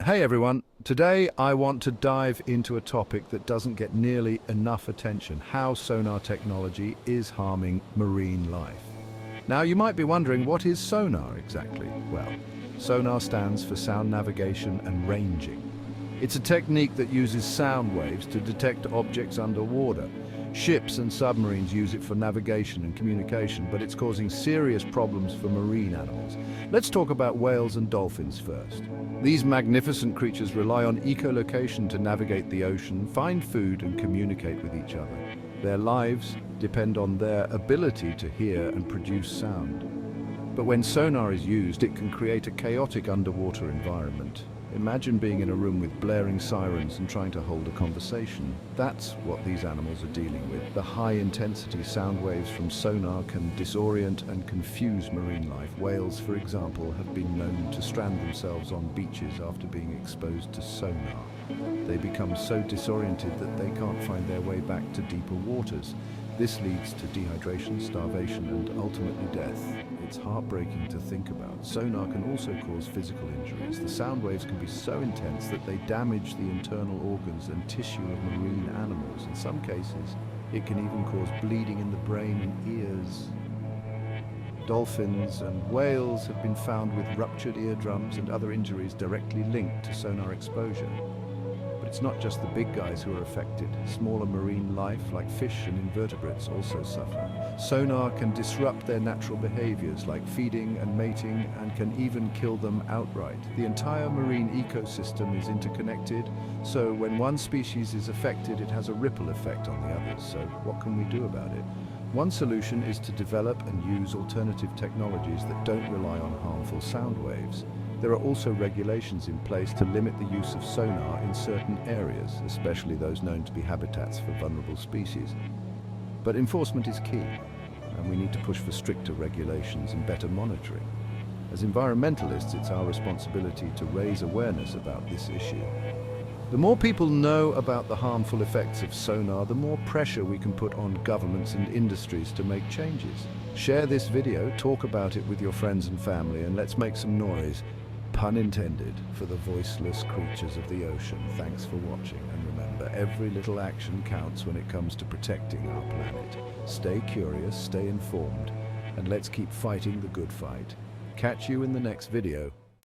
Hey everyone, today I want to dive into a topic that doesn't get nearly enough attention: how sonar technology is harming marine life. Now you might be wondering, what is sonar exactly? Well, sonar stands for sound navigation and ranging. It's a technique that uses sound waves to detect objects underwater. Ships and submarines use it for navigation and communication, but it's causing serious problems for marine animals. Let's talk about whales and dolphins first. These magnificent creatures rely on echolocation to navigate the ocean, find food, and communicate with each other. Their lives depend on their ability to hear and produce sound. But when sonar is used, it can create a chaotic underwater environment. Imagine being in a room with blaring sirens and trying to hold a conversation. That's what these animals are dealing with. The high-intensity sound waves from sonar can disorient and confuse marine life. Whales, for example, have been known to strand themselves on beaches after being exposed to sonar. They become so disoriented that they can't find their way back to deeper waters. This leads to dehydration, starvation, and ultimately death. It's heartbreaking to think about. Sonar can also cause physical injuries. The sound waves can be so intense that they damage the internal organs and tissue of marine animals. In some cases, it can even cause bleeding in the brain and ears. Dolphins and whales have been found with ruptured eardrums and other injuries directly linked to sonar exposure. But it's not just the big guys who are affected. Smaller marine life, like fish and invertebrates, also suffer. Sonar can disrupt their natural behaviors, like feeding and mating, and can even kill them outright. The entire marine ecosystem is interconnected, so when one species is affected, it has a ripple effect on the others. So what can we do about it? One solution is to develop and use alternative technologies that don't rely on harmful sound waves. There are also regulations in place to limit the use of sonar in certain areas, especially those known to be habitats for vulnerable species. But enforcement is key, and we need to push for stricter regulations and better monitoring. As environmentalists, it's our responsibility to raise awareness about this issue. The more people know about the harmful effects of sonar, the more pressure we can put on governments and industries to make changes. Share this video, talk about it with your friends and family, and let's make some noise, pun intended, for the voiceless creatures of the ocean. Thanks for watching, and remember, every little action counts when it comes to protecting our planet. Stay curious, stay informed, and let's keep fighting the good fight. Catch you in the next video.